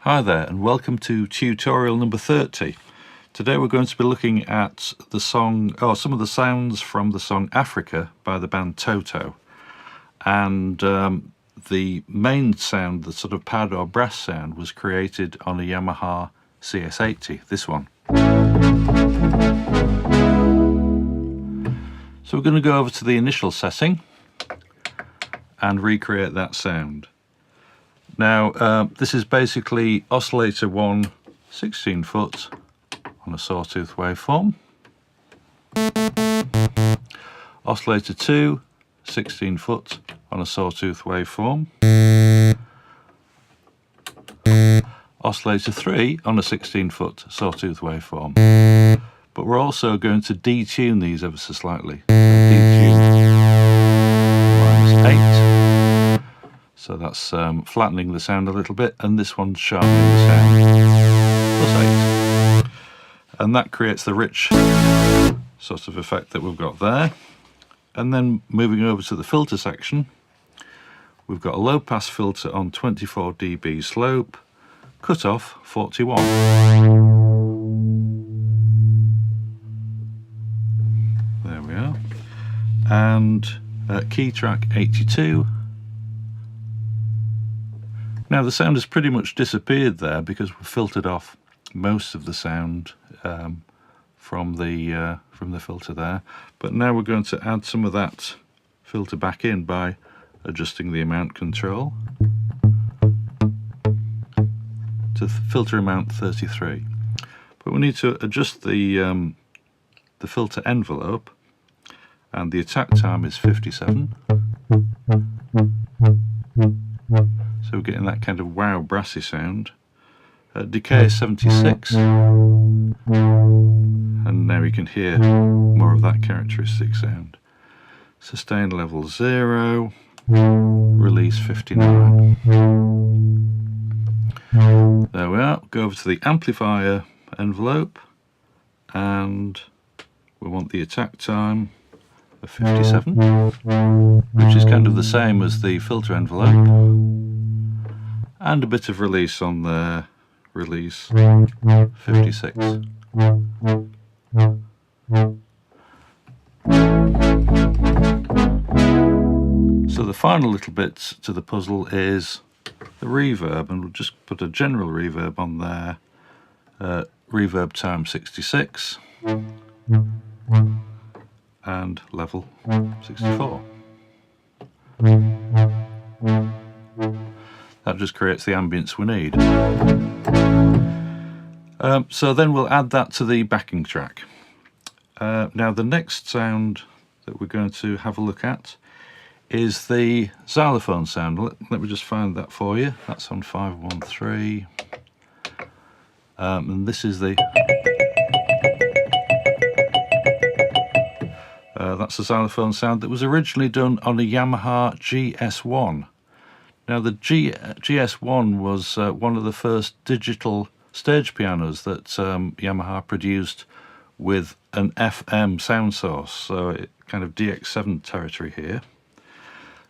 Hi there and welcome to tutorial number 30. Today we're going to be looking at the song, some of the sounds from the song Africa by the band Toto. And the main sound, the sort of pad or brass sound, was created on a Yamaha CS80, this one. So we're going to go over to the initial setting and recreate that sound. Now, this is basically oscillator 1, 16 foot on a sawtooth waveform. Oscillator 2, 16 foot on a sawtooth waveform. Oscillator 3 on a 16 foot sawtooth waveform. But we're also going to detune these ever so slightly. Detune -8. So that's flattening the sound a little bit, and this one's sharpening the sound, +8. And that creates the rich sort of effect that we've got there. And then moving over to the filter section, we've got a low pass filter on 24 dB slope, cutoff 41. There we are. And key track 82. Now the sound has pretty much disappeared there because we've filtered off most of the sound from the filter there. But now we're going to add some of that filter back in by adjusting the amount control to filter amount 33. But we need to adjust the filter envelope, and the attack time is 57. So we're getting that kind of wow brassy sound. Decay is 76, and now you can hear more of that characteristic sound. Sustain level 0, release 59. There we are. Go over to the amplifier envelope, and we want the attack time of 57, which is kind of the same as the filter envelope. And a bit of release on there, release 56. So the final little bit to the puzzle is the reverb, and we'll just put a general reverb on there. Reverb time 66 and level 64. That just creates the ambience we need. So then we'll add that to the backing track. Now the next sound that we're going to have a look at is the xylophone sound. Let me just find that for you. That's on 513. And this is the... that's the xylophone sound that was originally done on a Yamaha GS1. Now the GS1 was one of the first digital stage pianos that Yamaha produced with an FM sound source, so it kind of DX7 territory here.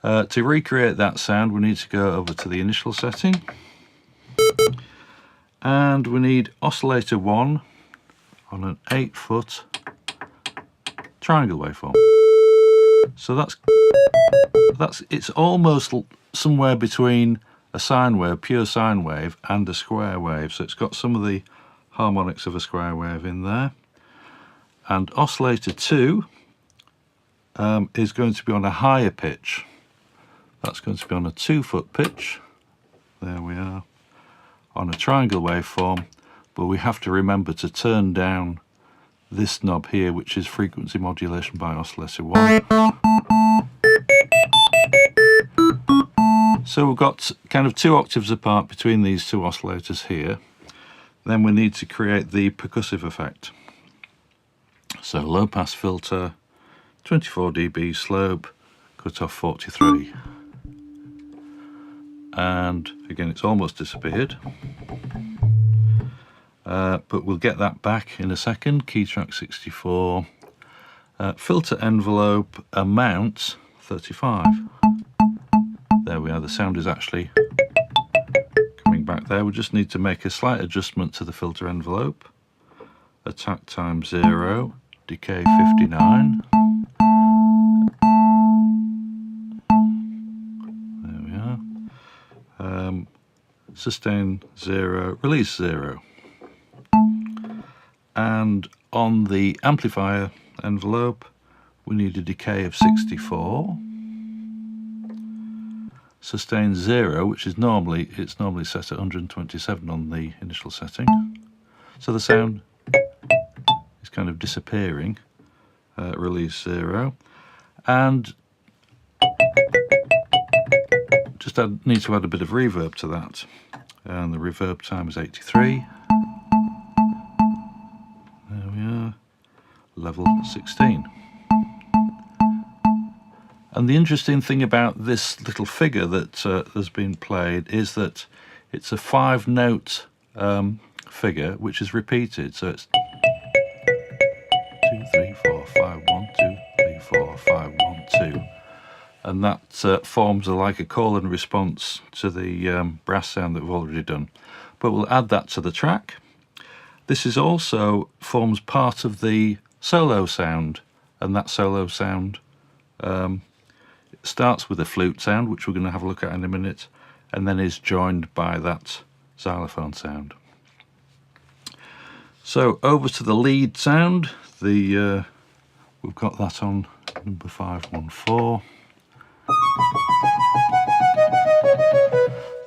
To recreate that sound we need to go over to the initial setting, and we need oscillator 1 on an 8 foot triangle waveform. So it's almost somewhere between a sine wave, pure sine wave, and a square wave. So it's got some of the harmonics of a square wave in there. And oscillator 2 is going to be on a higher pitch. That's going to be on a 2 foot pitch. There we are, on a triangle waveform. But we have to remember to turn down this knob here, which is frequency modulation by oscillator 1. So we've got kind of 2 octaves apart between these 2 oscillators here. Then we need to create the percussive effect. So low pass filter, 24 dB slope, cutoff 43. And again, it's almost disappeared. But we'll get that back in a second. Key track 64. Filter envelope amount 35. There we are, the sound is actually coming back there. We just need to make a slight adjustment to the filter envelope. Attack time 0, decay 59. There we are. Sustain 0, release 0. And on the amplifier envelope, we need a decay of 64. Sustain 0, which is normally set at 127 on the initial setting. So the sound is kind of disappearing. Release 0. And just need to add a bit of reverb to that. And the reverb time is 83. There we are. Level 16. And the interesting thing about this little figure that has been played is that it's a 5-note figure which is repeated. So it's 2, 3, 4, 5, 1, 2, 3, 4, 5, 1, 2. And that forms like a call and response to the brass sound that we've already done. But we'll add that to the track. This is also forms part of the solo sound, and that solo sound starts with a flute sound, which we're going to have a look at in a minute, and then is joined by that xylophone sound. So over to the lead sound. We've got that on number 514.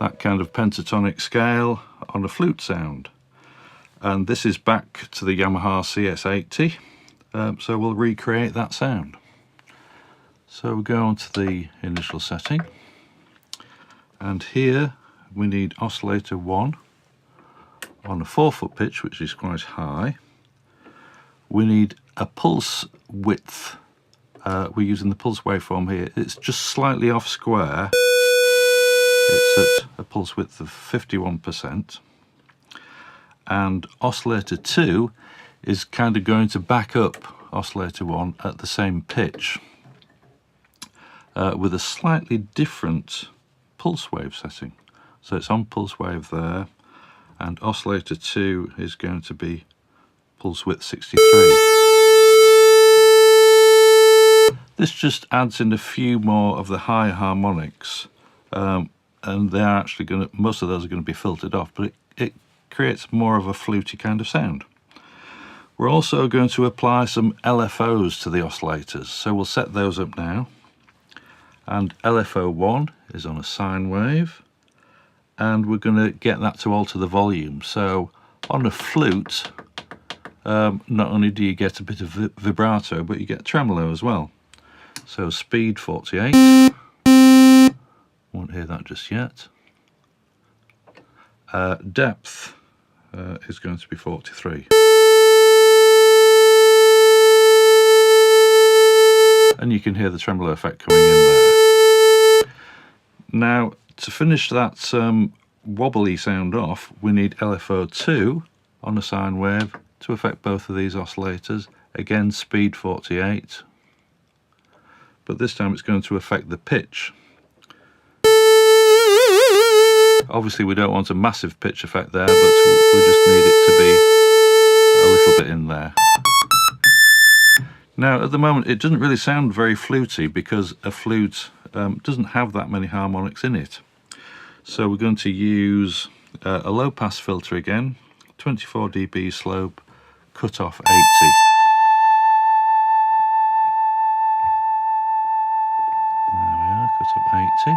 That kind of pentatonic scale on a flute sound. And this is back to the Yamaha CS80, so we'll recreate that sound. So we go on to the initial setting, and here we need oscillator 1 on a 4-foot pitch, which is quite high. We need a pulse width. We're using the pulse waveform here. It's just slightly off square. It's at a pulse width of 51%. And oscillator 2 is kind of going to back up oscillator 1 at the same pitch with a slightly different pulse wave setting. So it's on pulse wave there, and oscillator 2 is going to be pulse width 63. This just adds in a few more of the high harmonics, and they're actually most of those are going to be filtered off, but it creates more of a fluty kind of sound. We're also going to apply some LFOs to the oscillators, so we'll set those up now. And LFO 1 is on a sine wave, and we're going to get that to alter the volume. So on a flute, not only do you get a bit of vibrato, but you get tremolo as well. So speed 48, won't hear that just yet. Depth is going to be 43. And you can hear the tremolo effect coming in there. Now, to finish that wobbly sound off, we need LFO 2 on a sine wave to affect both of these oscillators. Again, speed 48. But this time it's going to affect the pitch. Obviously we don't want a massive pitch effect there, but we just need it to be a little bit in there. Now at the moment it doesn't really sound very fluty because a flute doesn't have that many harmonics in it. So we're going to use a low pass filter again, 24 dB slope, cut off 80. There we are, cut off 80.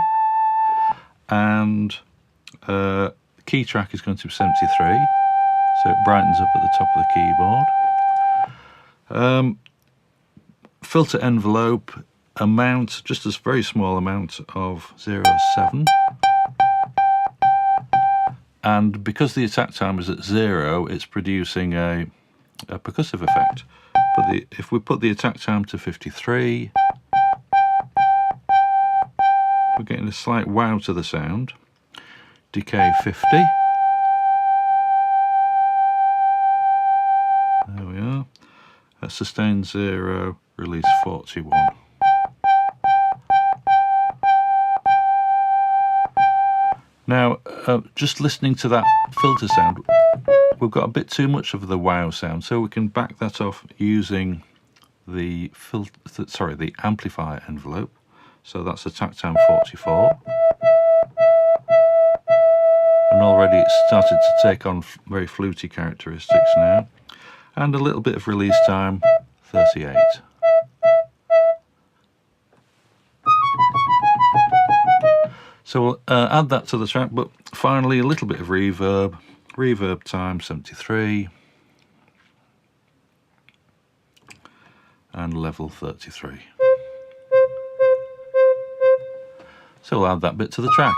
And the key track is going to be 73, so it brightens up at the top of the keyboard. Filter envelope amount, just a very small amount of 0.7. And because the attack time is at 0, it's producing a percussive effect. But if we put the attack time to 53, we're getting a slight wow to the sound. Decay 50. There we are. Sustain 0, release 41. Now, just listening to that filter sound, we've got a bit too much of the wow sound, so we can back that off using the the amplifier envelope. So that's a tactime 44, and already it's started to take on very fluty characteristics now, and a little bit of release time, 38. So we'll add that to the track, but finally a little bit of reverb. Reverb time 73 and level 33. So we'll add that bit to the track,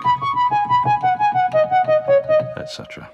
etc.